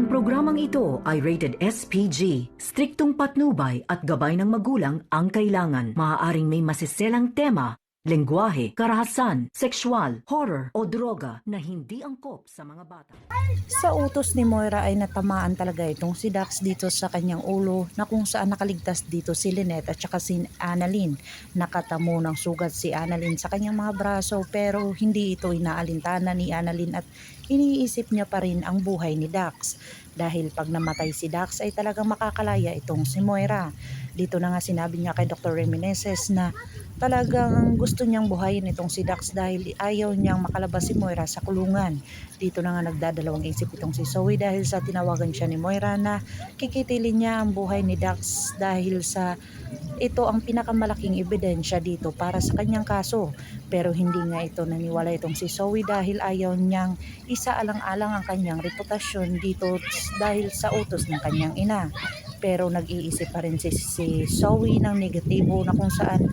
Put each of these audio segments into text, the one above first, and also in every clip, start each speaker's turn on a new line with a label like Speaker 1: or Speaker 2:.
Speaker 1: Ang programang ito ay rated SPG. Striktong patnubay at gabay ng magulang ang kailangan. Maaaring may masiselang tema, lengguwahe, karahasan, sexual, horror o droga na hindi angkop sa mga bata.
Speaker 2: Sa utos ni Moira ay natamaan talaga itong si Dax dito sa kanyang ulo, na kung saan nakaligtas dito si Lynette at saka si Annalyn. Nakatamo ng sugat si Annalyn sa kanyang mga braso, pero hindi ito inaalintana ni Annalyn at iniisip niya pa rin ang buhay ni Dax. Dahil pag namatay si Dax ay talagang makakalaya itong si Moira. Dito na nga sinabi niya kay Dr. Remineses na talagang gusto niyang buhayin itong si Dax dahil ayaw niyang makalabas si Moira sa kulungan. Dito na nga nagdadalawang isip itong si Zoe dahil sa tinawagan siya ni Moira na kikitilin niya ang buhay ni Dax dahil sa ito ang pinakamalaking ebidensya dito para sa kanyang kaso. Pero hindi nga ito naniwala itong si Zoe dahil ayaw niyang isaalang-alang ang kanyang reputasyon dito dahil sa utos ng kanyang ina. Pero nag-iisip pa rin si Zoe ng negatibo na kung saan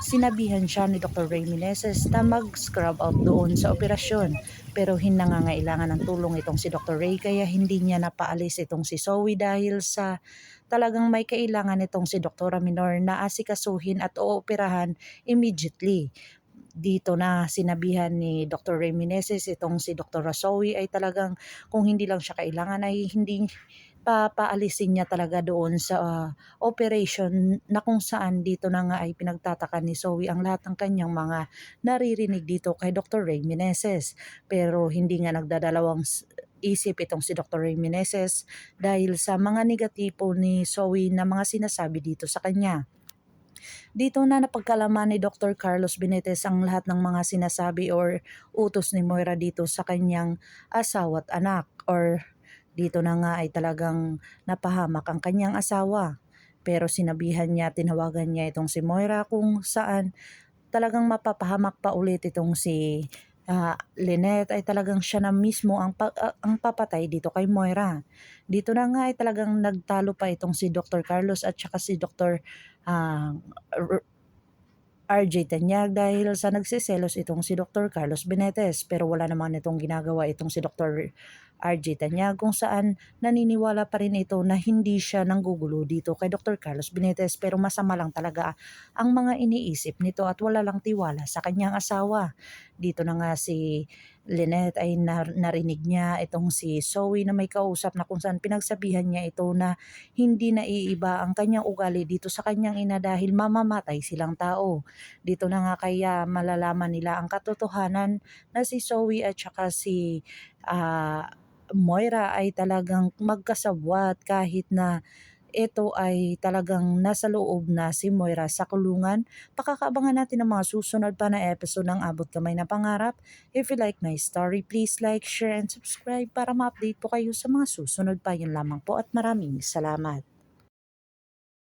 Speaker 2: sinabihan siya ni Dr. Ray Meneses na mag-scrub out doon sa operasyon. Pero hinangangailangan ng tulong itong si Dr. Ray kaya hindi niya napaalis itong si Zoe dahil sa talagang may kailangan itong si Dr. Minor na asikasuhin at ooperahan immediately. Dito na sinabihan ni Dr. Ray Meneses itong si Dr. Zoe ay talagang kung hindi lang siya kailangan ay hindi papaalisin niya talaga doon sa operation, na kung saan dito na nga ay pinagtataka ni Zoe ang lahat ng kanyang mga naririnig dito kay Dr. Ray Meneses. Pero hindi nga nagdadalawang isip itong si Dr. Ray Meneses dahil sa mga negatibo ni Zoe na mga sinasabi dito sa kanya. Dito na napagkalaman ni Dr. Carlos Benitez ang lahat ng mga sinasabi or utos ni Moira dito sa kanyang asawa at anak, or dito na nga ay talagang napahamak ang kanyang asawa. Pero sinabihan niya, tinawagan niya itong si Moira kung saan talagang mapapahamak pa ulit itong si Lynette ay talagang siya na mismo ang papatay dito kay Moira. Dito na nga ay talagang nagtalo pa itong si Dr. Carlos at saka si Dr. uh, RJ Tanyag dahil sa nagsiselos itong si Dr. Carlos Benitez, pero wala naman itong ginagawa itong si Dr. RJ Tanyag kung saan naniniwala pa rin ito na hindi siya nanggugulo dito kay Dr. Carlos Benitez, pero masama lang talaga ang mga iniisip nito at wala lang tiwala sa kanyang asawa. Dito na nga si Lynette ay narinig niya itong si Zoe na may kausap na kung saan pinagsabihan niya ito na hindi naiiba ang kanyang ugali dito sa kanyang ina dahil mamamatay silang tao. Dito na nga kaya malalaman nila ang katotohanan na si Zoe at saka si Moira ay talagang magkasabwat kahit na ito ay talagang nasa loob na si Moira sa kulungan. Pakakaabangan natin ang mga susunod pa na episode ng Abot Kamay na Pangarap. If you like my story, please like, share, and subscribe para ma-update po kayo sa mga susunod pa. Yun lamang po at maraming salamat.